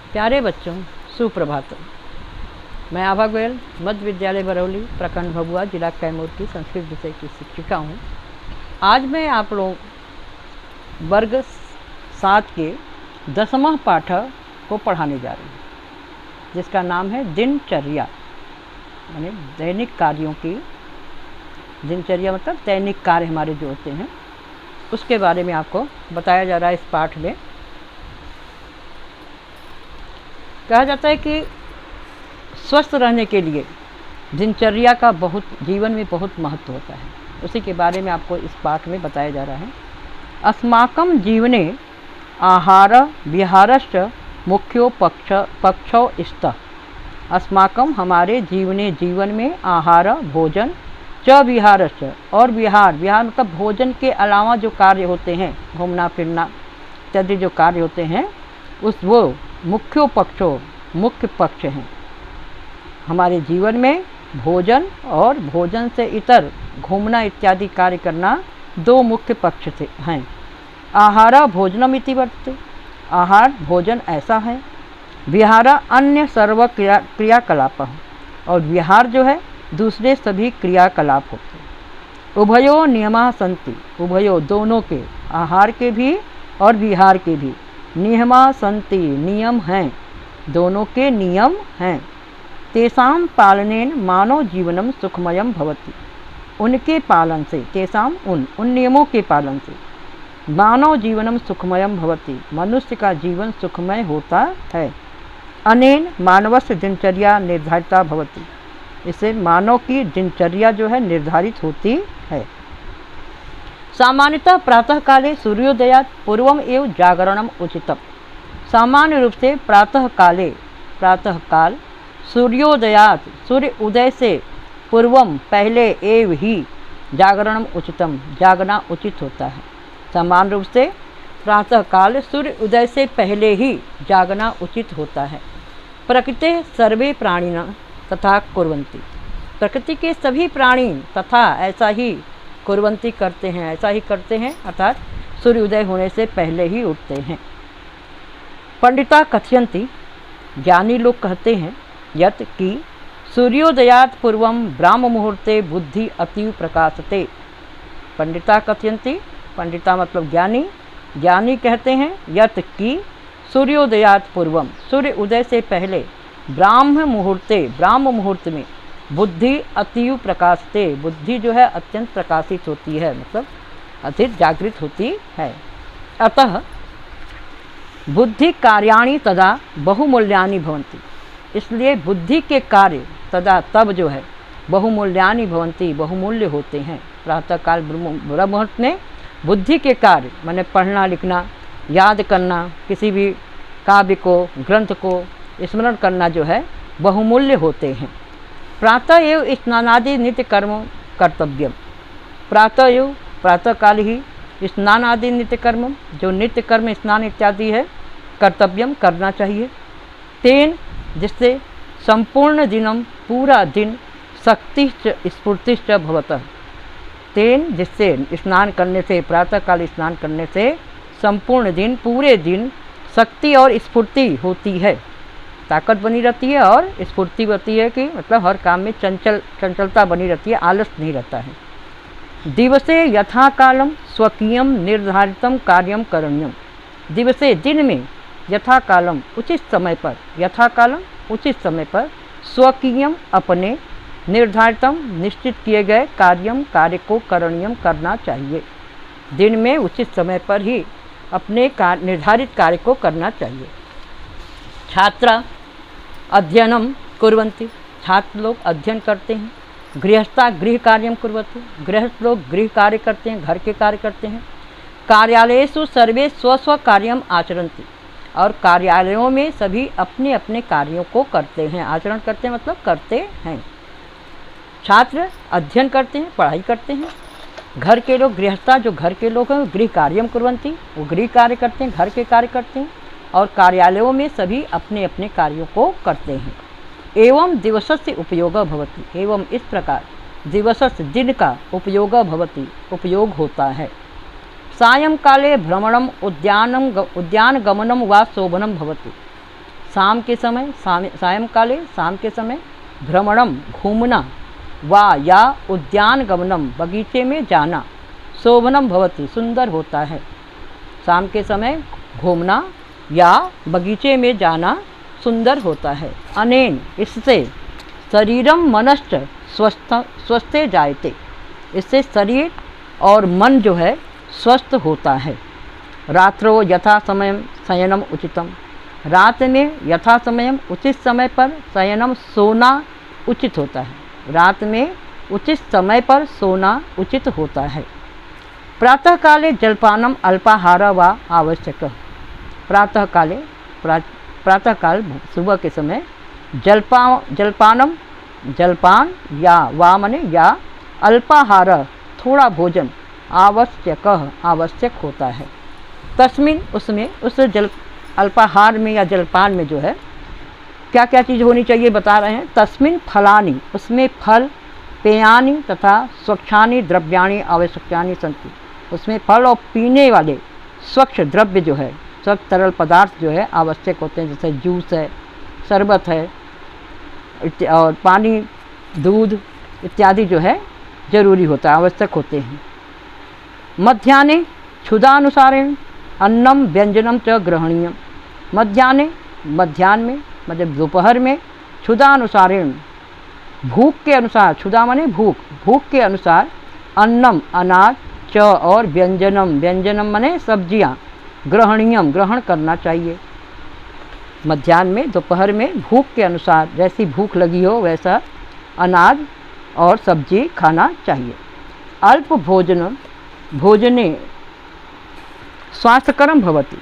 प्यारे बच्चों, सुप्रभात। मैं आभा गोयल मध्य विद्यालय बरौली, प्रखंड भभुआ, जिला कैमूर की संस्कृत विषय की शिक्षिका हूँ। आज मैं आप लोग वर्ग 7 के 10वां पाठ को पढ़ाने जा रही हूँ, जिसका नाम है दिनचर्या, यानी दैनिक कार्यों की। दिनचर्या मतलब दैनिक कार्य हमारे जो होते हैं, उसके बारे में आपको बताया जा रहा है इस पाठ में। कहा जाता है कि स्वस्थ रहने के लिए दिनचर्या का जीवन में बहुत महत्व होता है। उसी के बारे में आपको इस पाठ में बताया जा रहा है। अस्माकं जीवने आहार विहारश्च मुख्यो पक्षो स्तः। अस्माकं हमारे जीवन में आहार भोजन च विहारश्च और विहार मतलब भोजन के अलावा जो कार्य होते हैं, घूमना फिरना इत्यादि जो कार्य होते हैं, वो मुख्य पक्ष हैं। हमारे जीवन में भोजन और भोजन से इतर घूमना इत्यादि कार्य करना दो मुख्य पक्ष हैं। आहार भोजनम इति वर्तते, आहार भोजन ऐसा है। विहार अन्य सर्व क्रियाकलाप, और विहार जो है दूसरे सभी क्रियाकलाप होते हैं। उभयो नियमा सन्ति, उभयो दोनों के, आहार के भी और विहार के भी, नियमा सन्ति नियम हैं, दोनों के नियम हैं। तेषां पालनेन मानव जीवनम सुखमयम भवति, उनके पालन से, तेषां उन नियमों के पालन से मानव जीवनम सुखमयम भवति, मनुष्य का जीवन सुखमय होता है। अनेन मानवस्य दिनचर्या निर्धारिता भवति, इससे मानव की दिनचर्या जो है निर्धारित होती है। सामान्यतः प्रातः काले सूर्योदयात् पूर्वम एव जागरणम उचितम। सामान्य रूप से प्रातः काल सूर्योदयात्, सूर्य उदय से पूर्वम पहले एव ही जागरणम उचितम, जागना उचित होता है। सामान्य रूप से प्रातः काल सूर्य उदय से पहले ही जागना उचित होता है। प्रकृति सर्वे प्राणिनः तथा कुर्वन्ति, प्रकृति के सभी प्राणी तथा ऐसा ही कुर्वन्ति करते हैं, ऐसा ही करते हैं, अर्थात सूर्योदय होने से पहले ही उठते हैं। पंडिता कथयन्ति, ज्ञानी लोग कहते हैं, यत् कि सूर्योदयात् पूर्वम ब्राह्म मुहूर्ते बुद्धि अतीव प्रकाशते। पंडिता कथयन्ति, पंडिता मतलब ज्ञानी कहते हैं, यत् कि सूर्योदयात् पूर्वम, सूर्य उदय से पहले, ब्राह्म मुहूर्त में बुद्धि अतीव प्रकाशते, बुद्धि जो है अत्यंत प्रकाशित होती है, मतलब अधिक जागृत होती है। अतः बुद्धि कार्याणि तदा बहुमूल्यानि भवन्ति, इसलिए बुद्धि के कार्य तदा तब जो है बहुमूल्यानि भवन्ति, बहुमूल्य होते हैं। प्रातःकाल ब्रह्म मुहूर्त में बुद्धि के कार्य माने पढ़ना लिखना, याद करना, किसी भी काव्य को, ग्रंथ को स्मरण करना जो है बहुमूल्य होते हैं। प्रातः एव स्नानादि नित्य कर्म कर्तव्यम, प्रातः काल ही स्नान आदि नित्य कर्म, जो नित्य कर्म स्नान इत्यादि है, कर्तव्यम करना चाहिए। तेन, जिससे संपूर्ण दिनम, पूरा दिन, शक्तिश्च स्फूर्तिश्च भवतः, तेन जिससे स्नान करने से, प्रातःकाल स्नान करने से संपूर्ण दिन, पूरे दिन शक्ति और स्फूर्ति होती है, ताकत बनी रहती है और स्फूर्ति होती है, कि मतलब हर काम में चंचलता बनी रहती है, आलस नहीं रहता है। दिवसे यथाकालम स्वकीयम निर्धारितम कार्यम करणीयम, दिवसे दिन में यथाकालम उचित समय पर, यथाकालम उचित समय पर, स्वकीयम अपने, निर्धारितम निश्चित किए गए, कार्य को करणीयम करना चाहिए। दिन में उचित समय पर ही अपने निर्धारित कार्य को करना चाहिए। छात्रा अध्ययनम कुर्वन्ति, छात्र लोग अध्ययन करते हैं। गृहस्था गृह कार्यम कुर्वन्ति, गृहस्थ लोग गृह कार्य करते हैं, घर के कार्य करते हैं। कार्यालयेषु सर्वे स्व कार्यम आचरन्ति, और कार्यालयों में सभी अपने अपने कार्यों को करते हैं, आचरण करते हैं मतलब करते हैं। छात्र अध्ययन करते हैं, पढ़ाई करते हैं। घर के लोग, गृहस्था जो घर के लोग हैं, गृह कार्यम कुर्वन्ति, वो गृह कार्य करते हैं, घर के कार्य करते हैं। और कार्यालयों में सभी अपने अपने कार्यों को करते हैं। एवं दिवसस्य उपयोग भवति, एवं इस प्रकार दिवसस्य दिन का उपयोग भवति, उपयोग होता है। सायंकाले भ्रमणम उद्यान गमनम वा शोभनम भवति, शाम के समय सायंकाले शाम के समय भ्रमणम घूमना वा या उद्यान गमनम बगीचे में जाना शोभनम भवति सुंदर होता है। शाम के समय घूमना या बगीचे में जाना सुंदर होता है। अनेन इससे शरीरम मनश्च स्वस्थे जायते, इससे शरीर और मन जो है स्वस्थ होता है। रात्रो यथा समय शयनम उचितम, रात में यथा समय उचित समय पर शयनम सोना उचित होता है। रात में उचित समय पर सोना उचित होता है। प्रातः काले जलपानम अल्पाहार व आवश्यक, प्रातः काल सुबह के समय जलपान या अल्पाहार थोड़ा भोजन आवश्यक होता है। तस्मिन उसमें उस अल्पाहार में या जलपान में जो है क्या क्या चीज़ होनी चाहिए बता रहे हैं। तस्मिन फलानि, उसमें फल, पेयानि तथा स्वच्छानि द्रव्याणि आवश्यकानि सन्ति, उसमें फल और पीने वाले स्वच्छ द्रव्य जो है, स्वच्छ तरल पदार्थ जो है आवश्यक होते हैं। जैसे जूस है, शरबत है और पानी, दूध इत्यादि जो है जरूरी होता है, आवश्यक होते हैं। मध्याह्ने क्षुधानुसारेण अन्नम व्यंजनम च ग्रहणीयम, मध्याह्न में मतलब दोपहर में क्षुधानुसारेण भूख के अनुसार, क्षुधा माने भूख के अनुसार अन्नम अनाज च और व्यंजनम माने सब्जियाँ ग्रहणीयम ग्रहण करना चाहिए। मध्याह्न में दोपहर में भूख के अनुसार जैसी भूख लगी हो वैसा अनाज और सब्जी खाना चाहिए। अल्प भोजने स्वास्थ्यकरम भवति,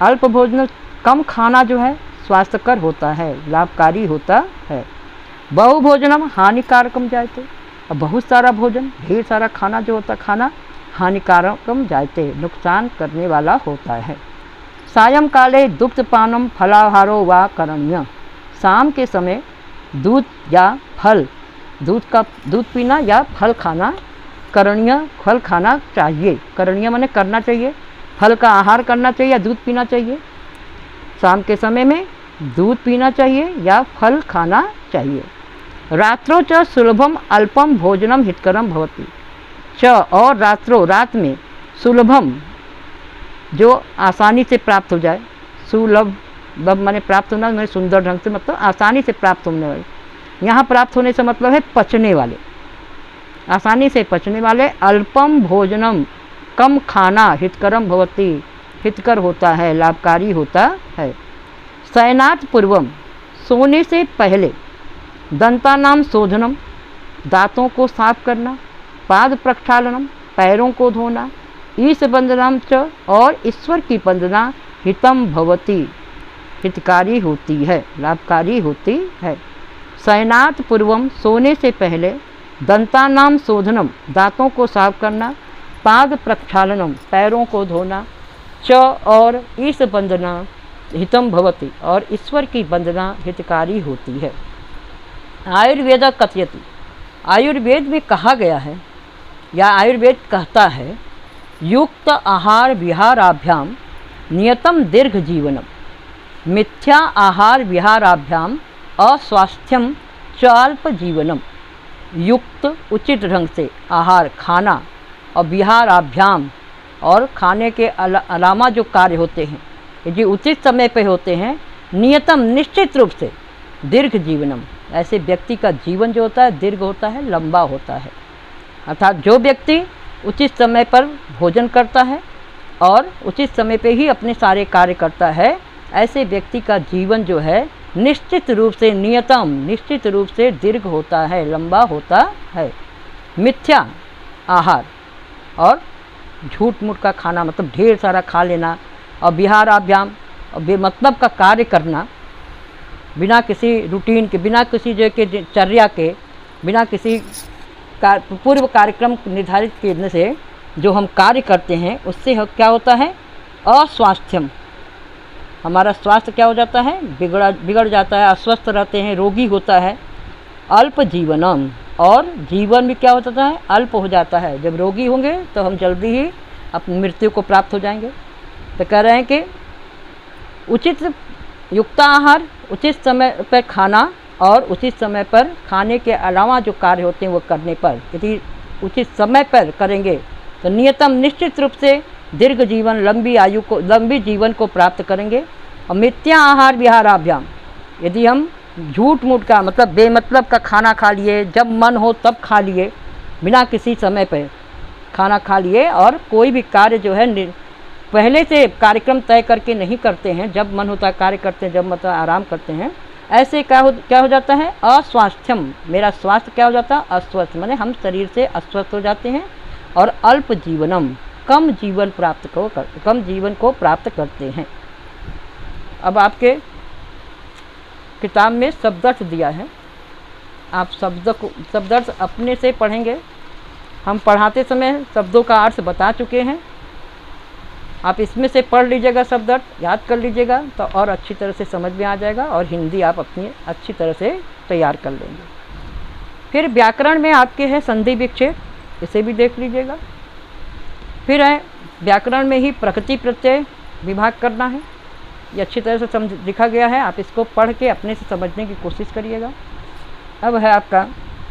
अल्प भोजन कम खाना जो है स्वास्थ्यकर होता है, लाभकारी होता है। बहु भोजनम हानिकारकम जायते, और बहुत सारा भोजन ढेर सारा खाना जो होता खाना हानिकारकम जायते, नुकसान करने वाला होता है। सायंकाले दुग्धपानम फलाहारो वा करणीय, शाम के समय दूध या फल, दूध पीना या फल खाना करणीय, फल खाना चाहिए। करणीय माने करना चाहिए, फल का आहार करना चाहिए या दूध पीना चाहिए। शाम के समय में दूध पीना चाहिए या फल खाना चाहिए। रात्रो च सुलभम अल्पम भोजनम हितकरम भवति च, और रात में सुलभम जो आसानी से प्राप्त हो जाए, सुलभ माने प्राप्त होना मैंने सुंदर ढंग से मतलब आसानी से प्राप्त होने वाले, यहाँ प्राप्त होने से मतलब है पचने वाले, आसानी से पचने वाले। अल्पम भोजनम कम खाना हितकरम भवति, हितकर होता है, लाभकारी होता है। शयनात् पूर्वम, सोने से पहले। दंतानाम शोधनम, दांतों को साफ करना। पाद प्रक्षालनम, पैरों को धोना। ईश बंदनम च, और ईश्वर की वंदना। हितम भवति, हितकारी होती है, लाभकारी होती है। शयनात् पूर्वम, सोने से पहले। दंतानाम शोधनम, दांतों को साफ करना। पाद प्रक्षालनम, पैरों को धोना। च, और ईश वंदना हितम भवति, और ईश्वर की वंदना हितकारी होती है। आयुर्वेद कथयति, आयुर्वेद में कहा गया है या आयुर्वेद कहता है, युक्त आहार विहाराभ्याम नियतम दीर्घ जीवनम, मिथ्या आहार विहाराभ्याम अस्वास्थ्यम च अल्प जीवनम। युक्त उचित ढंग से आहार खाना और विहाराभ्याम और खाने के अलावा जो कार्य होते हैं यदि उचित समय पे होते हैं, नियतम निश्चित रूप से, दीर्घ जीवनम, ऐसे व्यक्ति का जीवन जो होता है दीर्घ होता है, लंबा होता है। अर्थात जो व्यक्ति उचित समय पर भोजन करता है और उचित समय पे ही अपने सारे कार्य करता है, ऐसे व्यक्ति का जीवन जो है निश्चित रूप से, नियतम निश्चित रूप से दीर्घ होता है, लंबा होता है। मिथ्या आहार और झूठ मूठ का खाना मतलब ढेर सारा खा लेना, और विहाराभ्याम और बेमतलब का कार्य करना, बिना किसी रूटीन के, बिना किसी जो के चर्या के, बिना किसी पूर्व कार्यक्रम निर्धारित करने से जो हम कार्य करते हैं उससे क्या होता है, अस्वास्थ्यम, हमारा स्वास्थ्य क्या हो जाता है, बिगड़ जाता है, अस्वस्थ रहते हैं, रोगी होता है। अल्प जीवनम, और जीवन भी क्या हो जाता है, अल्प हो जाता है। जब रोगी होंगे तो हम जल्दी ही अपनी मृत्यु को प्राप्त हो जाएंगे। तो कह रहे हैं कि उचित युक्ताहार, उचित समय पर खाना और उचित समय पर खाने के अलावा जो कार्य होते हैं वो करने पर, यदि उचित समय पर करेंगे तो नियतम निश्चित रूप से दीर्घ जीवन, लंबी जीवन को प्राप्त करेंगे। और मिथ्या आहार विहाराभ्याम, यदि हम झूठ मूठ का मतलब बेमतलब का खाना खा लिए, जब मन हो तब खा लिए, बिना किसी समय पे खाना खा लिए, और कोई भी कार्य जो है पहले से कार्यक्रम तय करके नहीं करते हैं, जब मन होता है कार्य करते हैं, जब मन होता है आराम करते हैं, ऐसे क्या हो जाता है, अस्वास्थ्यम, मेरा स्वास्थ्य क्या हो जाता है, अस्वस्थ, माने हम शरीर से अस्वस्थ हो जाते हैं। और अल्प जीवनम, कम जीवन को प्राप्त करते हैं। अब आपके किताब में शब्दार्थ दिया है, आप शब्दार्थ अपने से पढ़ेंगे। हम पढ़ाते समय शब्दों का अर्थ बता चुके हैं, आप इसमें से पढ़ लीजिएगा, शब्दार्थ याद कर लीजिएगा तो और अच्छी तरह से समझ में आ जाएगा, और हिंदी आप अपनी अच्छी तरह से तैयार कर लेंगे। फिर व्याकरण में आपके है संधि विक्षेप, इसे भी देख लीजिएगा। फिर है व्याकरण में ही प्रकृति प्रत्यय विभाग करना है, ये अच्छी तरह से लिखा गया है, आप इसको पढ़ के अपने से समझने की कोशिश करिएगा। अब है आपका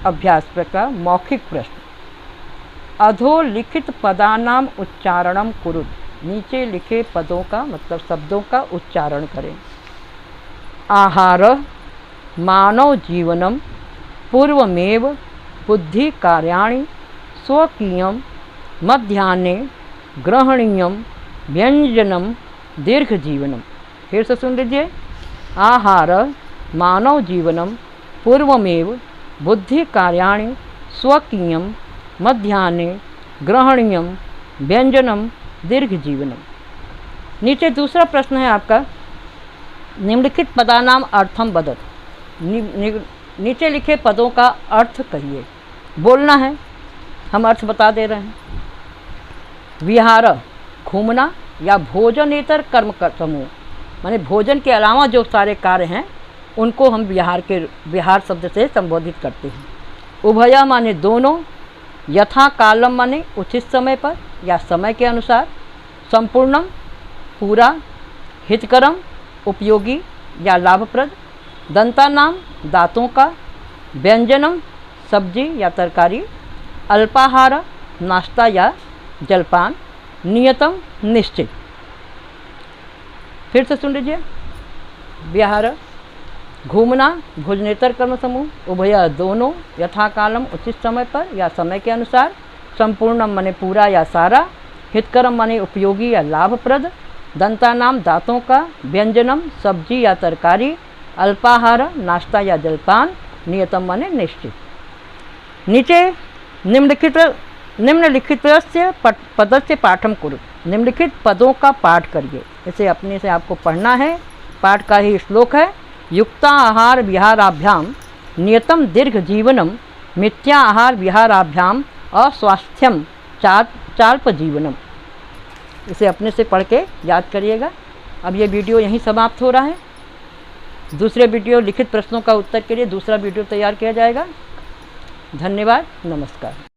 अभ्यास प्रकार मौखिक प्रश्न। अधोलिखित पदानाम उच्चारणम कुरुत, नीचे लिखे पदों का मतलब शब्दों का उच्चारण करें। आहार मानव जीवनम पूर्वमेव बुद्धि कार्याणि स्वकीयम मध्याह्ने ग्रहणीयम व्यंजनम दीर्घ जीवनम। फिर से सुन लीजिए। आहार मानव जीवनम पूर्वमेव बुद्धि कार्याणि स्वकीयम मध्याह्ने ग्रहणीयम व्यंजनम दीर्घ जीवनम। नीचे दूसरा प्रश्न है आपका, निम्नलिखित पदानाम अर्थम बदत, नीचे लिखे पदों का अर्थ कहिए। बोलना है, हम अर्थ बता दे रहे हैं। विहार, घूमना या भोजनेतर कर्म का समूह, माने भोजन के अलावा जो सारे कार्य हैं उनको हम विहार शब्द से संबोधित करते हैं। उभय माने दोनों, यथा कालम माने उचित समय पर या समय के अनुसार, संपूर्णम पूरा, हितकरम उपयोगी या लाभप्रद, दंतानाम दांतों का, व्यंजनम सब्जी या तरकारी, अल्पाहार नाश्ता या जलपान, नियतम निश्चित। फिर से सुन लीजिए। विहार, घूमना भोजनेतर कर्म समूह, उभय दोनों, यथाकालम उचित समय पर या समय के अनुसार, संपूर्णम माने पूरा या सारा, हितकरम माने उपयोगी या लाभप्रद, दंतानाम दांतों का, व्यंजनम सब्जी या तरकारी, अल्पाहार नाश्ता या जलपान, नियतम माने निश्चित। नीचे निम्नलिखित पदस्य पाठम कुरु, निम्नलिखित पदों का पाठ करिए। इसे अपने से आपको पढ़ना है, पाठ का ही श्लोक है। युक्ता आहार विहाराभ्याम नियतम दीर्घ जीवनम, मिथ्या आहार विहाराभ्याम अस्वास्थ्यम चाल्प जीवनम। इसे अपने से पढ़ के याद करिएगा। अब ये वीडियो यहीं समाप्त हो रहा है। दूसरे वीडियो लिखित प्रश्नों का उत्तर के लिए दूसरा वीडियो तैयार किया जाएगा। धन्यवाद, नमस्कार।